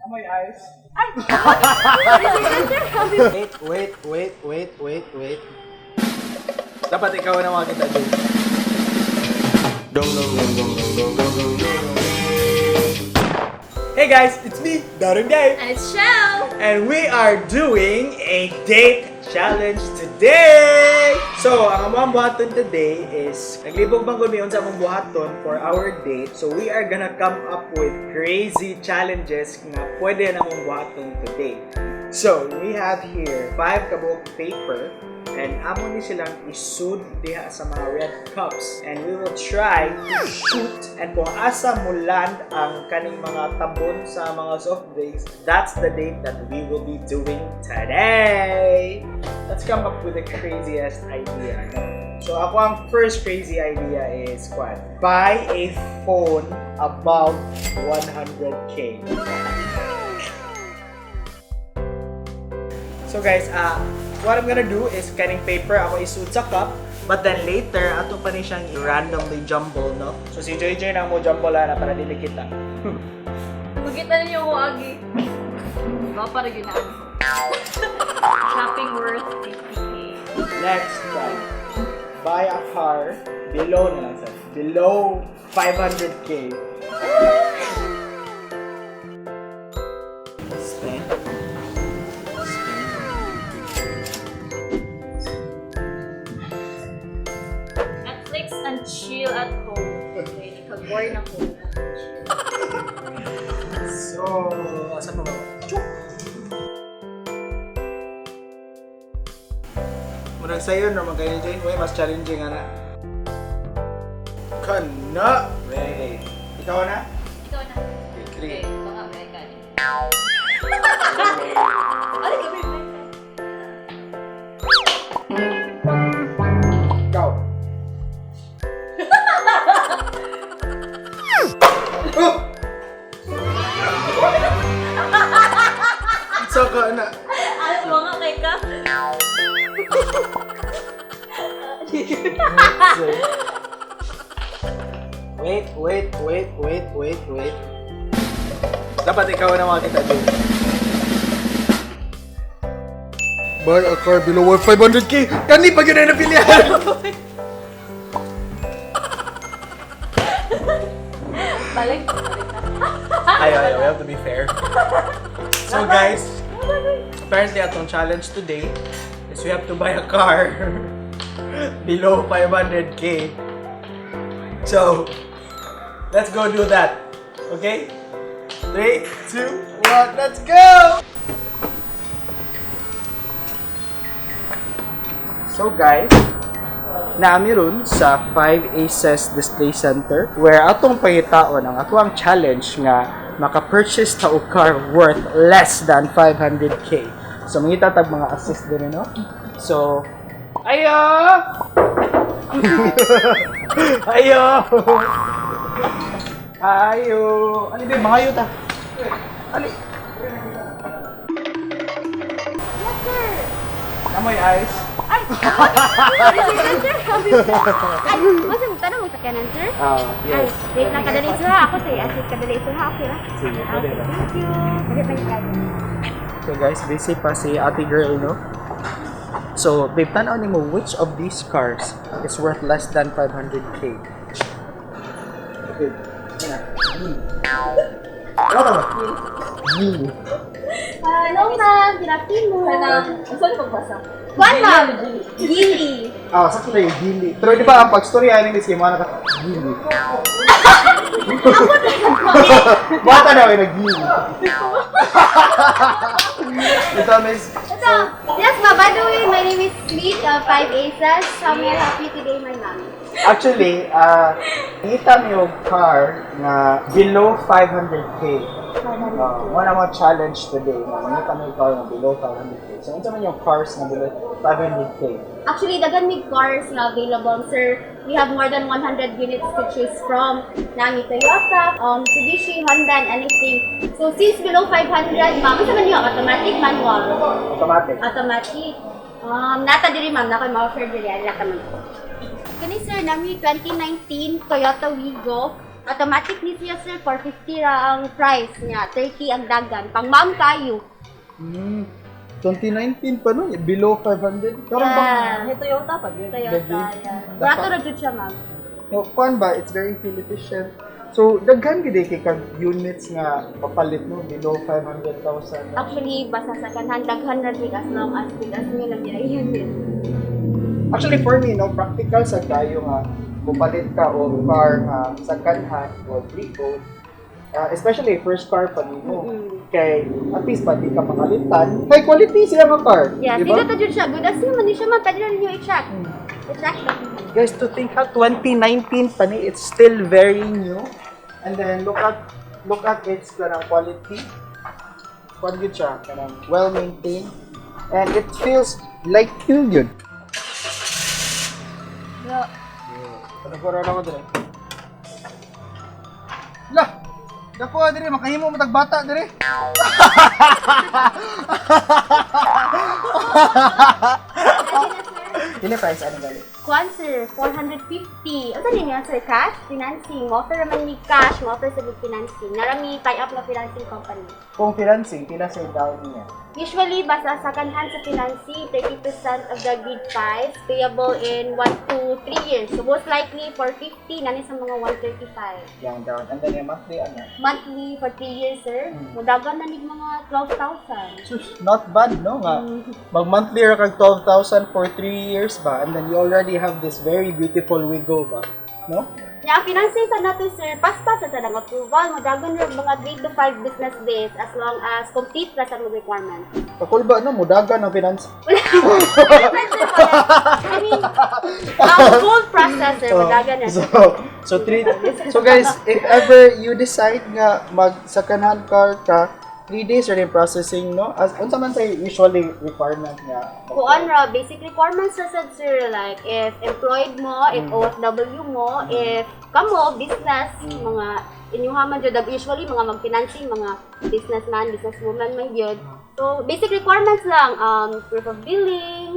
Amoy ice. Wait. Dapat ikaw na makita dun. Hey guys, it's me, Darren Dave. And it's Shell! And we are doing a date challenge today! So, ang among buhaton today is naglibog bang gumiyon sa among buhaton for our date. So, we are gonna come up with crazy challenges na pwede na among buhaton today. So, we have here 5 kabuok paper and amo ni silang isud diha sa mga red cups, and we will try to shoot, and kung asa mo land ang kaning mga tabon sa mga soft drinks, that's the date that we will be doing today. Let's come up with the craziest idea. So ako ang first crazy idea is what? Buy a phone above 100k. So guys, what I'm gonna do is kaning paper ako isuot sa cup, but then later ato pa ni siyang randomly jumble, no? So si JJ na mo jumble na para dili kita. Magkita ninyo ko, Agi. Diba para ginaan? Shopping worth 50k. Next one. Buy a car below na lang sir. Below 500k. Spend. Netflix and chill at home. Okay, kag-bored na ko. So, asa pa ba? Chuk! Murag sa'yo na mag-challenging. Uy, mas challenging na. Kana! Ready. Ikaw na? Ikaw na. Okay, Okay, mga American. Ano ka, baby? Ikaw. Oh! So ka na. Ano mga kay ka? Wait. Dapat ikaw na makita dun. Buy a car below 500k. Kani pa yun ay napilihan. Balik. Ayaw, we have to be fair. So guys, apparently atong challenge today is we have to buy a car below 500k. So, let's go do that. Okay? 3, 2, 1, let's go! So guys, naami ron sa 5 Aces Display Center where atong pangitaon ang ato ang challenge nga maka-purchase ta og car worth less than 500k. So mangita tag mga assist din no. So ayo! Ayo! Ano ba mga ta? Ali. Yes, sir. Amoy ice. Ay, sir. Ay, masa mo tanong mo sa kanan, sir? Yes. Ay, wait lang, kadali sir ha. Ako sa'yo, assist kadali sir ha. Okay lang? Sige, pwede Okay, lang. thank you. Pwede pa yung So guys, busy pa si ate girl, no? So, babe, tanaw ni mo, which of these cars is worth less than 500k? Okay. Ano ba? Gili. Hello, ma'am. Good afternoon. Ang saan pagbasa? Juan, ma'am. Gili. Sakto na yung gili. Pero di ba, ang pag-story ay nang iskima na ka, gili. Bata na kayo nag-gili. Ito, miss. Ito. Yes, ma'am. By the way, my name is Sweet of 5 Aces. How may I help you today, my ma'am? Actually, nakita mo yung car na below 500k. One of our challenge today, nakita mo yung car na below 500k. So, ano naman yung cars na below 500k? Actually, dagan may cars na available, sir. We have more than 100 units to choose from. Nami Toyota, Mitsubishi, Honda, and anything. So, since below 500, ma'am, ano naman yung automatic, manual? Automatic. Automatic. Nata diri ma'am, na ko'y ma-offer diri, nata man. Kani sir, nami 2019 Toyota Wigo. Automatic ni siya sir, 450 ra ang price niya, 30 ang dagan. Pang ma'am kayo. 2019 pa no? Below 500? Karon ba? Yes. Toyota pa yun. Toyota, yan. Barato ra jud siya ma'am. No, kuan ba? It's very fuel efficient. So, daghan gid kay kag units nga papalit no below 500,000. Actually, basta sa kanhan, daghan na jud as long as big as nyo lang yung unit. Actually, for me, no, practical sa kayo nga pupalit ka o car nga sa kanhan o pre-owned. Especially first car pa nimo. Kay at least pa di ka makalitan. High quality siya nga car. Yeah, di ba? sige ta jud siya. Good as naman ni siya man, pwede na ninyo i-check. I-check na. Guys, to think ha, 2019 pa ni, it's still very new. And then look at its kanang quality. Kuan gyud siya, kanang well maintained. And it feels like new yun. Yeah. Ano ko rin ako dire? Lah! Dako dire, makahimo mo tagbata dire. Pili price ano gali? Kuan sir, 450. Ano niya sir, cash, financing. Offer naman ni cash, offer sa good financing. Narami tie-up na financing company. Kung financing, pila sa down niya? Usually, basta sa kanhan sa financing, 30% of the bid price payable in 1 to 3 years. So most likely, 450, nani sa mga 135. Yang down. And then yung monthly ano? Monthly for 3 years, sir. Mudagan na nig mga 12,000. Sus, not bad no nga. Mag-monthly ra kag 12,000 for 3 years ba? And then you already have this very beautiful Wigo ba? No? Yeah, financing sa nato, sir, paspas sa lang approval. Mudagan na mga 3 to 5 business days as long as complete na sa mga requirements. Kakul ba no? Mudagan ang finance. I mean, ang full process, sir, mudagan na. So guys, if ever you decide nga mag second-hand car ka, 3 days rin processing, no? As unsa man say usually requirement nga? Kuan ra, basic requirements sa sad, sir, like if employed mo, if OFW mo, if kamo, business, mga inyuhaman jud, usually mga mag-financing, mga businessman, businesswoman man yun. So, basic requirements lang, proof of billing,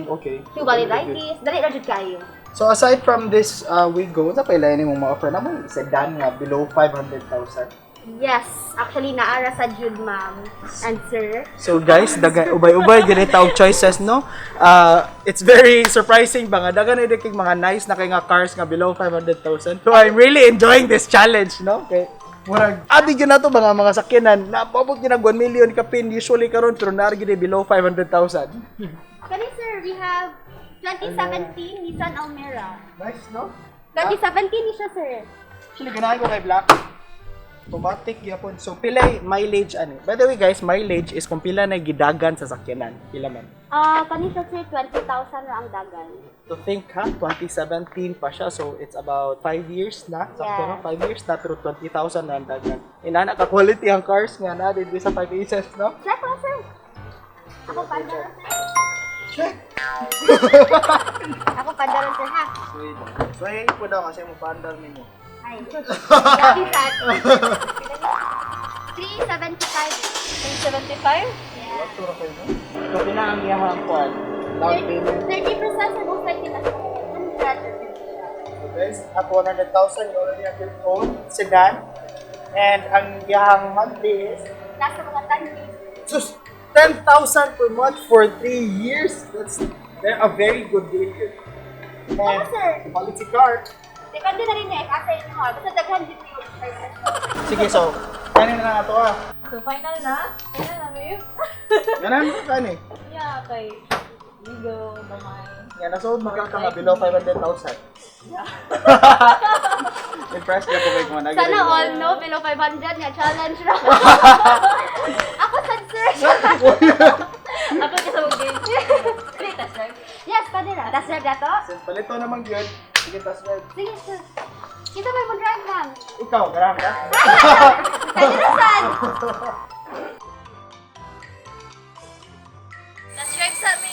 Okay. two valid IDs, dali ra jud kayo. So aside from this Wigo, sa pala ni mong ma-offer naman sedan nga below 500,000. Yes, actually naara sa jud, ma'am and sir. So guys, daga ubay-ubay ganito og choices no. It's very surprising ba nga dagan na kay mga nice na kay nga cars nga below 500,000. So I'm really enjoying this challenge no. Kay murag abi gyud nato mga sakyanan na paabot gyud nag 1 million ka pin usually karon pero naara gyud below 500,000. Kani sir, we have 2017 Nissan Almera. Nice no? 2017 ni siya, sir. Actually ganahan ko kay black. Automatic yapon. So pila mileage ani. By the way guys, mileage is kung pila na gidagan sa sakyanan. Pila man. Kani siya, sir, 20,000 ra ang dagan. To think ha, 2017 pa siya. So it's about 5 years na. Sakto no? 5 years na pero 20,000 na ang dagan. Inana ka quality ang cars nga na dito sa 5 aces no. Check lang, sir. Ako pandara, sir. Check. Ako pandara, sir, ha? Sweet. So hey po daw kasi mo pandar ninyo. Ay, grabe sad. 375. 375? Yeah. What turo kayo no? So pila ang iyang kuan? Down payment. 30% sa most likely na 100. So guys, at 100,000 you already have your own sedan. And ang iyang monthly is Nasa mga 10 days. sus 10,000 per month for 3 years. That's a very good deal. Oo, And sir. quality car. Depende na rin niya if asa yun mo. Basta daghan din yung prices. Sige, so, kanin na lang ito ah. So, final na? Final na, babe? Ganan mo kanin. Yeah, kay Vigo, Damay. Yan, nasood magkaka nga below 500,000. Impressed na po kayo kung nagiging. Sana all, no? Below 500 niya. Challenge na. Ako sad, sir. Ako kasi mag-game. Wait, that's right. Yes, pwede na. Tas drive na to? Palito naman yun. Sige, tas red. Sige, sir. Kita may mo drive lang. Ikaw, garam ka? Pwede na, sad. Let's drive sa me.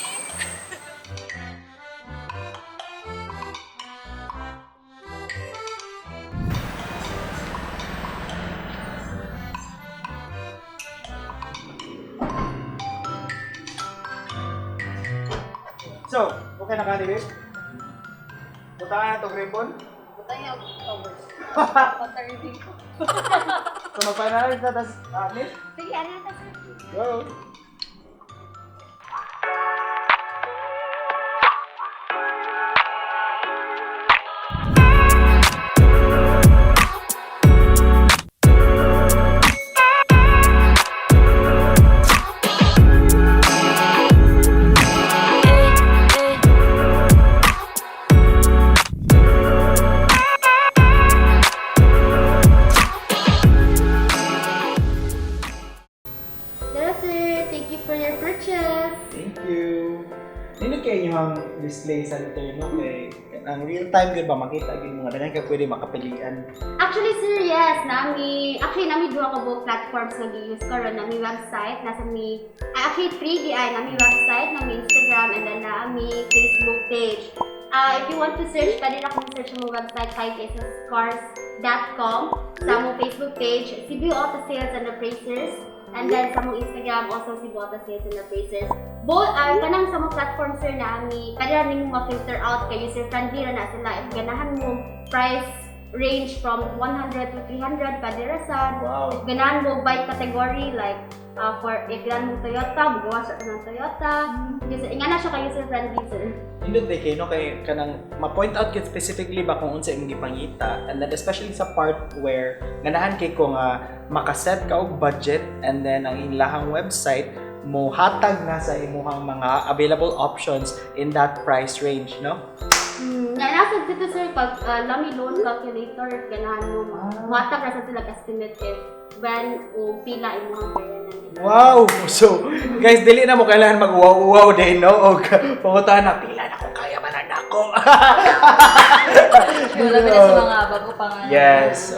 So, okay na ka, David? Punta ka na itong ribbon? Butang yung towers. Patardi. So, mag-finalize na tas amin. Sige, ano na sir? Go! Tara sir, thank you for your purchase. Thank you. Nino kayo yung display sa liter, no? Kay ang real time good ba makita gyud mga daghan ka pwede makapilian. Actually sir, yes, nami duha ka buong platforms nga gi-use karon, nami website, nasa mi actually 3 di ay nami website, nami Instagram and then nami Facebook page. If you want to search, pwede na kung search mo website 5acescars.com, sa mo Facebook page, CBO Auto Sales and Appraisers, and then sa mo Instagram also CBO Auto Sales and Appraisers. Both kanang sa mo platform sir nami, pwede na nimo ma-filter out kay user friendly ra na sila. If ganahan mo price range from 100 to 300 pwede ra sad. Wow. If ganahan mo by category like for if ganahan mo Toyota, magawa sa ng Toyota. Nga na siya kay user friendly sir. Hindi de kay no kay kanang ma-point out kit specifically ba kung unsa imong gipangita, and then especially sa part where ganahan kay ko nga makaset ka og budget, and then ang ilahang website mo hatag na sa imuhang mga available options in that price range, no? Nasa dito sir, pag lami loan calculator, if ganahan mo, matag na sa sila estimate if when o pila imuhang bayaran nila. Wow! So, guys, dili na mo kailangan mag-wow-wow din, no? O pangutan na, pila na ko, kaya ba na ako? Wala ba na sa mga bago pa nga. Yes.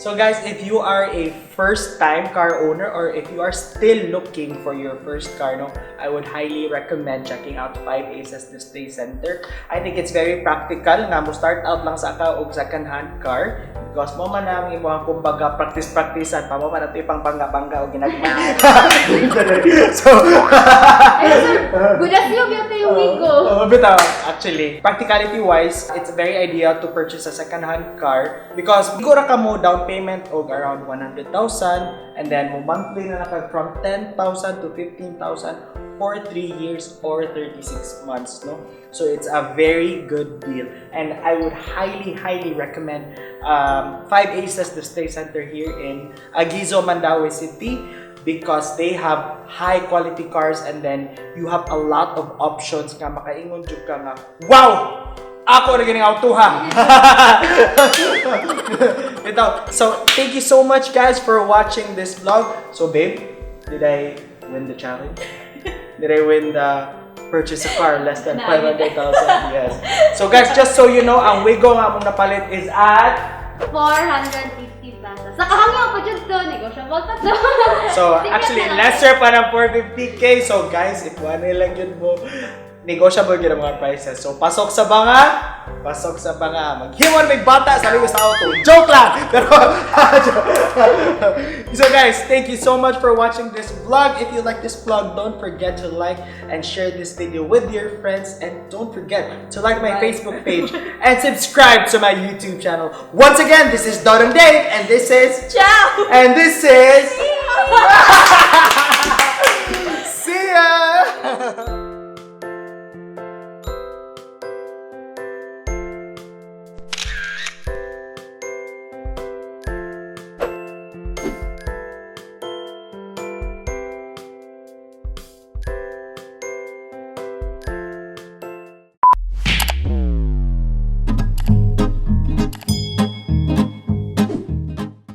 So guys, if you are a first-time car owner or if you are still looking for your first car, no, I would highly recommend checking out 5 Aces Display Center. I think it's very practical nga mo start out lang sa ka og second-hand car because mo man ang imong kumbaga practice-practicean pa mo man ato ipang bangga-bangga o ginagma. So, Good as you, biyate yung wigo. bitaw, actually, practicality-wise, it's very ideal to purchase a second-hand car because siguro ka mo down payment og around 100,000 and then mo monthly na naka from 10,000 to 15,000 for 3 years or 36 months, no? So it's a very good deal, and I would highly recommend 5 Aces Display Center here in Aguizo, Mandaue City, because they have high quality cars and then you have a lot of options nga makaingon jud ka nga wow, ako na ganing auto ha. Ito, so thank you so much guys for watching this vlog. So babe, did I win the challenge? Did I win the purchase a car less than 500,000? Yes. So guys, just so you know, ang wigo nga mong napalit is at 450 pesos. Nakahangyo pa dyan to, negotiable pa to. so Tingnan actually na lang. lesser pa ng 450k. So guys, if one lang yun mo, negotiable yun ang mga prices. So pasok sa banga, maghiwan may bata sa liwas sa auto. Joke lang! Pero, so guys, thank you so much for watching this vlog. If you like this vlog, don't forget to like and share this video with your friends, and don't forget to like my Facebook page and subscribe to my YouTube channel. Once again, this is Dot and Dave, and this is Ciao! and this is